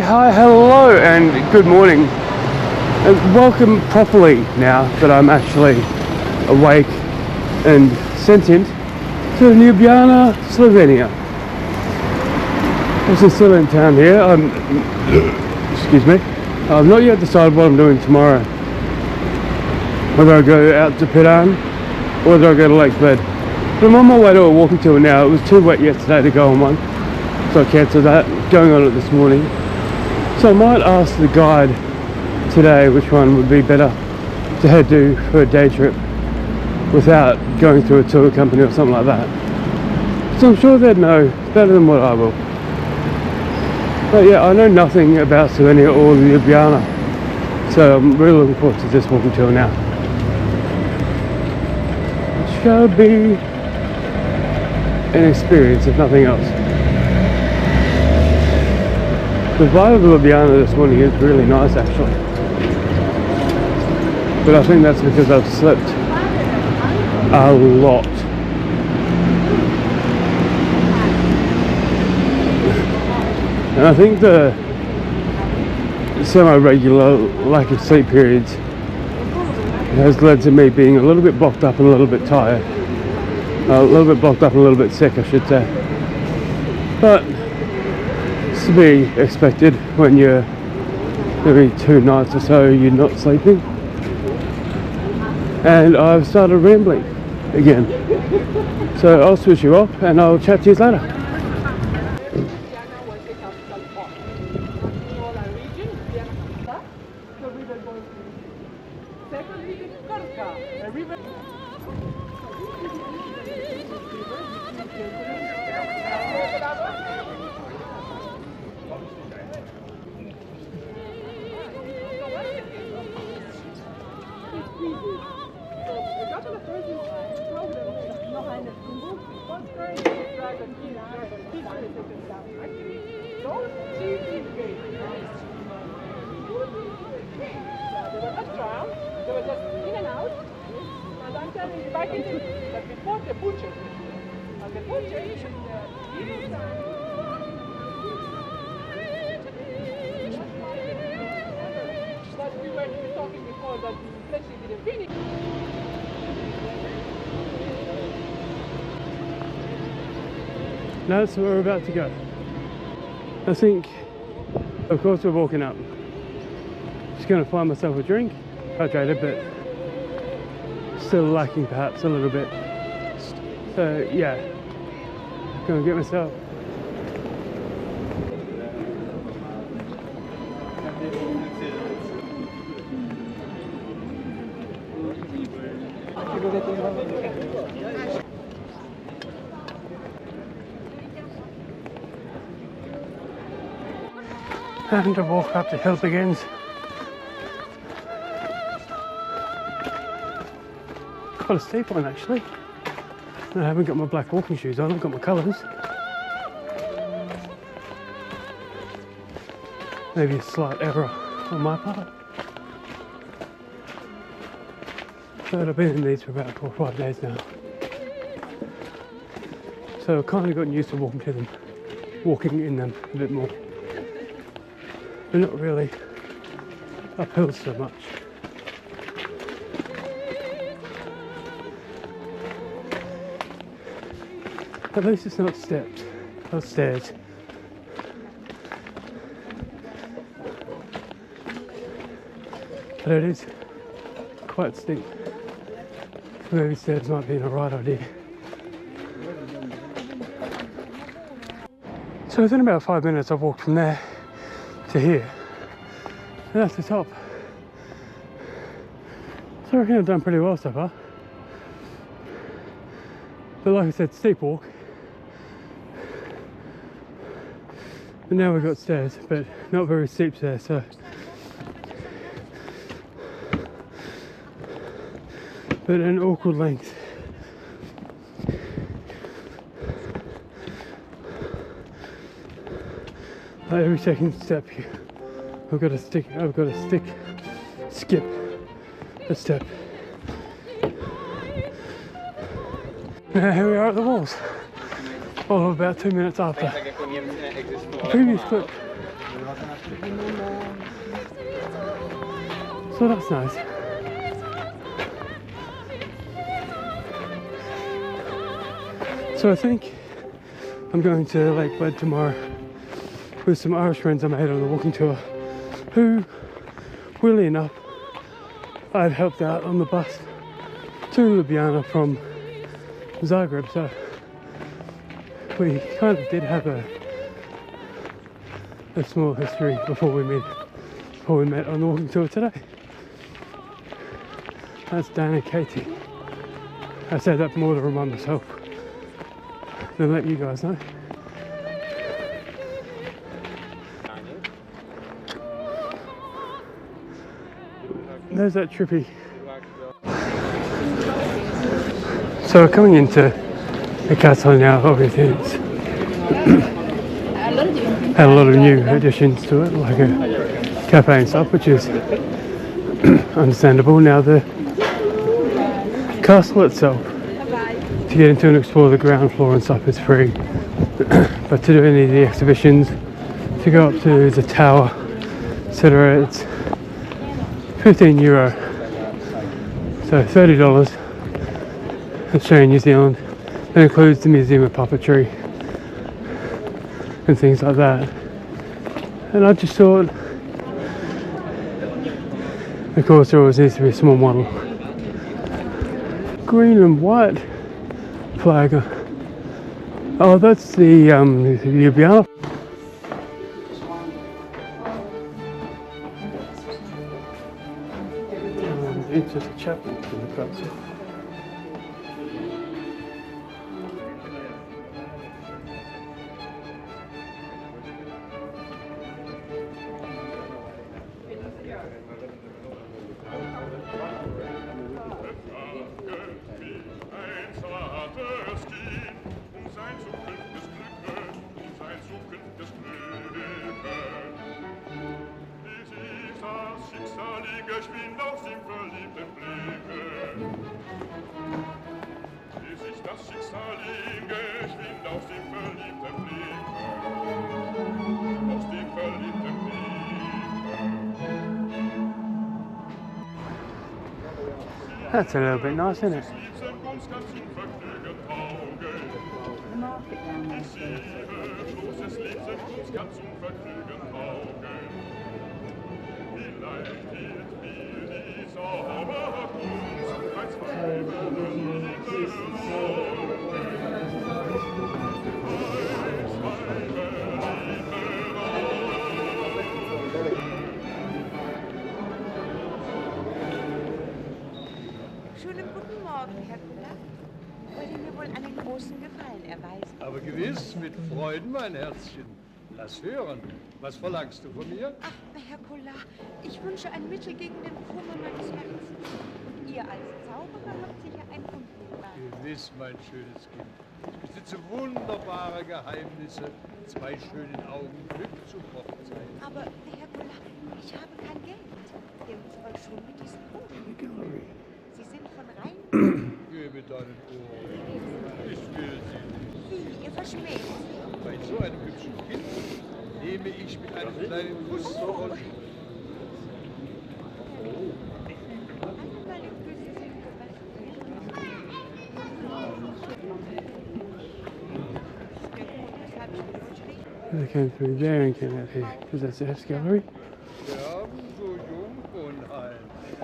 hi, hello, and good morning, and welcome properly now that I'm actually awake and sentient to Ljubljana, Slovenia. I'm still in town here. Excuse me. I've not yet decided what I'm doing tomorrow. Whether I go out to Piran or whether I go to Lake Bed. But I'm on my way to a walking tour now. It was too wet yesterday to go on one, so I cancelled that. Going on it this morning. So I might ask the guide today which one would be better to head to for a day trip without going through a tour company or something like that. So I'm sure they'd know better than what I will. But yeah, I know nothing about Slovenia or Ljubljana, so I'm really looking forward to this walking tour now. It shall be an experience, if nothing else. The vibe of Ljubljana this morning is really nice actually. But I think that's because I've slept a lot. And I think the semi-regular lack of sleep periods has led to me being a little bit blocked up and a little bit tired. A little bit blocked up and a little bit sick, I should say. But it's to be expected when you're maybe 2 nights or so you're not sleeping. And I've started rambling again. So I'll switch you off and I'll chat to you later. Now that's where we're about to go. I think, of course, we're walking up. Just going to find myself a drink, hydrated, but still lacking perhaps a little bit. So yeah, going to get myself. And to walk up the hill begins. Quite a steep one actually. I haven't got my black walking shoes on, I've got my colours. Maybe a slight error on my part. But I've been in these for about 4 or 5 days now. So I've kind of gotten used to walking in them a bit more. But not really uphill so much. At least it's not steps, not stairs. But it is quite steep. Maybe stairs might be the right idea. So within about 5 minutes I've walked from there to here. And that's the top. So I reckon I've done pretty well so far. But like I said, steep walk. And now we've got stairs, but not very steep stairs, so but an awkward length. Like every second step here, I've got to skip a step. Now here we are at the walls. All of about 2 minutes after the previous clip. So that's nice. So I think I'm going to Lake Bed tomorrow with some Irish friends I made on the walking tour, who, weirdly enough, I'd helped out on the bus to Ljubljana from Zagreb, so we kind of did have a small history before we met on the walking tour today. That's Dan and Katie. I said that more to remind myself than let you guys know. There's that trippy. So coming into the castle now, obviously it's had a lot of new additions to it, like a cafe and stuff, which is understandable. Now the castle itself, to get into and explore the ground floor and stuff, is free, but to do any of the exhibitions, to go up to the tower, etc., it's €15, so $30 Australian, New Zealand. That includes the Museum of Puppetry and things like that. And I just thought, of course there always needs to be a small model. Green and white flag. Oh, that's the Ljubljana. It's just a chapel in the castle. That's a little bit nice, isn't it? The market down there. Schönen guten Morgen, Herr Kuller. Wollt ihr mir wohl einen großen Gefallen erweisen? Aber gewiss, mit Freuden, mein Herzchen. Lass hören. Was verlangst du von mir? Ach, Herr Kuller, ich wünsche ein Mittel gegen den Kummer meines Herzens. Und ihr als Zauberer habt sicher ein Unglück. Gewiss, mein schönes Kind. Ich besitze wunderbare Geheimnisse, zwei schönen Augen Glück zu prophezeien. Aber, Herr Kuller, ich habe kein Geld. Ihr müsst euch schon mit diesem Buch. Sie sind von rein. Gebe deinen Ohren. Ich will sie nicht. Wie, ihr verschmäht sie. Bei so einem hübschen Kind nehme ich mit einem kleinen Kuss von. Einmal im Küssen sind They came through there and came out here, because that's the House Gallery. Sterben so jung und alt.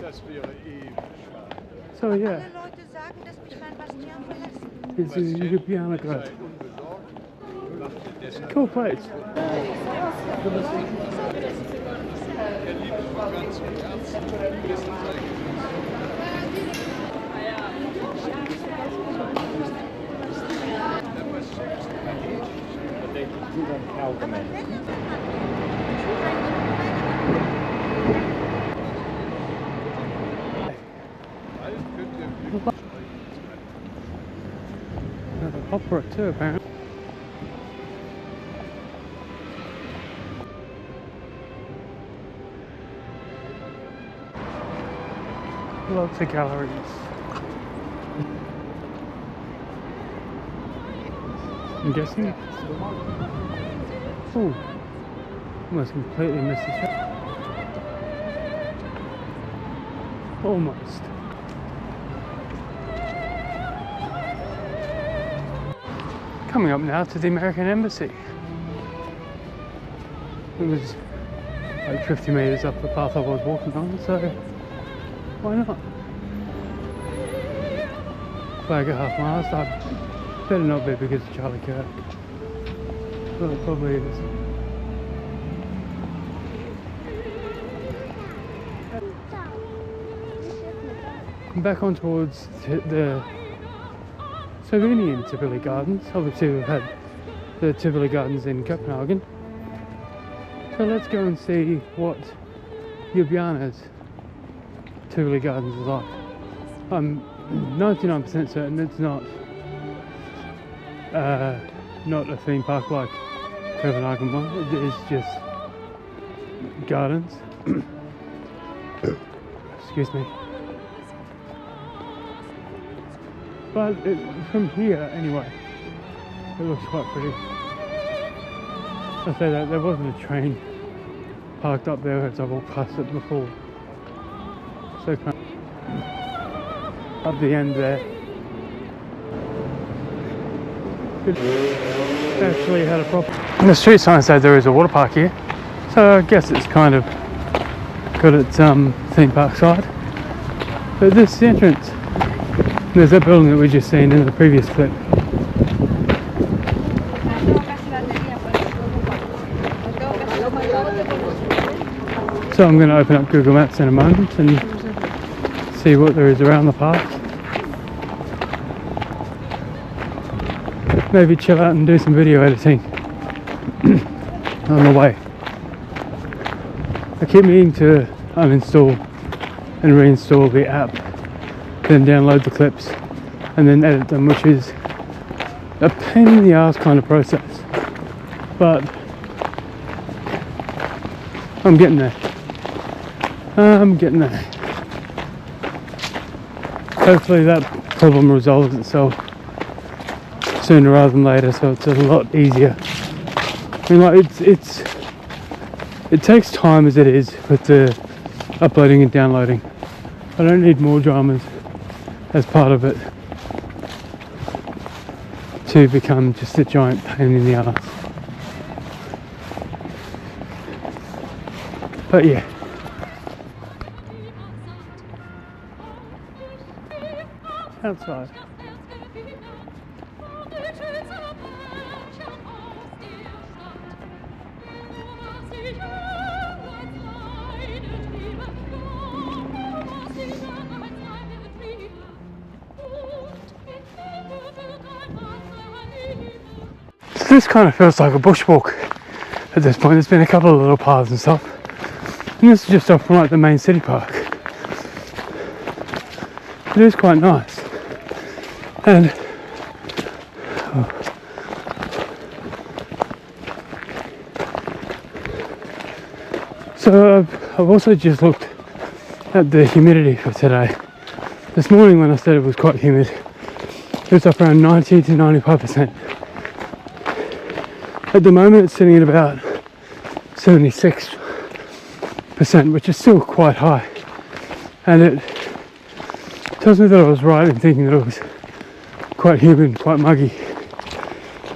Das wäre ewig schade. So yeah, Alle Leute sagen, dass mich mein Bastian verlassen. this is Ljubljana Grad. Sei unbesorgt. Mach dir deshalb. Cool place. Er liebt von ganzem Herzen. Wissen sei Another opera too, apparently. Lots of galleries. I'm guessing. Oh, Almost completely missed the shot. Almost. Coming up now to the American Embassy. It was like 50 metres up the path I was walking on, so why not? Flag at half mast. I better not be because of Charlie Kirk. Well, it probably is. I'm back on towards the Slovenian Tivoli Gardens. Obviously we've had the Tivoli Gardens in Copenhagen. So let's go and see what Ljubljana's Tivoli Gardens is like. I'm 99% certain it's not a theme park like Copenhagen one. It is just gardens. Excuse me. But from here, anyway, it looks quite pretty. I say that there wasn't a train parked up there as I walked past it before. So kind of up the end there. Actually had a problem. The street sign said there is a water park here, so I guess it's kind of got its theme park side. But this is the entrance. There's that building that we just seen in the previous clip. So I'm going to open up Google Maps in a moment and see what there is around the park. Maybe chill out and do some video editing on the way. I keep meaning to uninstall and reinstall the app, then download the clips and then edit them, which is a pain in the ass kind of process, but I'm getting there. Hopefully that problem resolves itself sooner rather than later, so it's a lot easier. I mean, like it takes time as it is with the uploading and downloading. I don't need more dramas as part of it to become just a giant pain in the ass. But yeah. Outside. This kind of feels like a bushwalk at this point. There's been a couple of little paths and stuff, and this is just off from like the main city park. It is quite nice, and so I've also just looked at the humidity for today. This morning when I said it was quite humid, it was up around 90 to 95%. At the moment it's sitting at about 76%, which is still quite high, and it tells me that I was right in thinking that it was quite humid and quite muggy.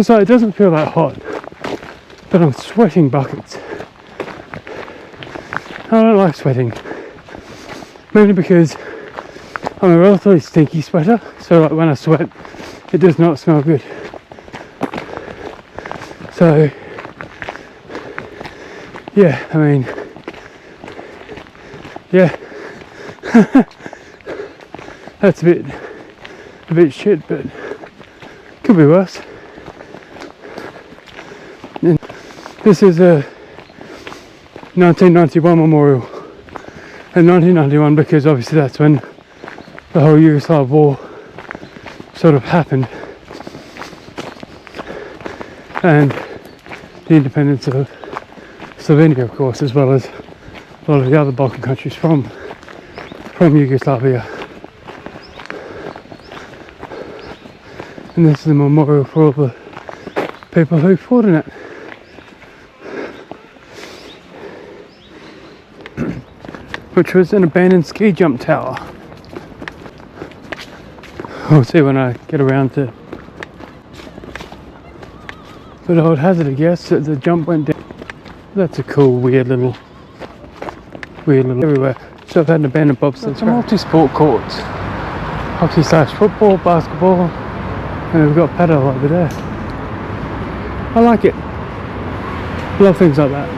It's like it doesn't feel that hot, but I'm sweating buckets. I don't like sweating, mainly because I'm a relatively stinky sweater, so like when I sweat it does not smell good. So yeah, I mean, yeah. That's a bit shit, but could be worse. And this is a 1991 memorial, and 1991 because obviously that's when the whole Yugoslav war sort of happened, and the independence of Slovenia, of course, as well as a lot of the other Balkan countries from Yugoslavia. And this is a memorial for all the people who fought in it. which was an abandoned ski jump tower. We'll see when I get around to. But I would hazard a guess that the jump went down. That's a cool, weird little everywhere. So I've had an abandoned bobsled. It's a multi-sport court. Hockey / football, basketball, and we've got paddle over there. I like it. Love things like that.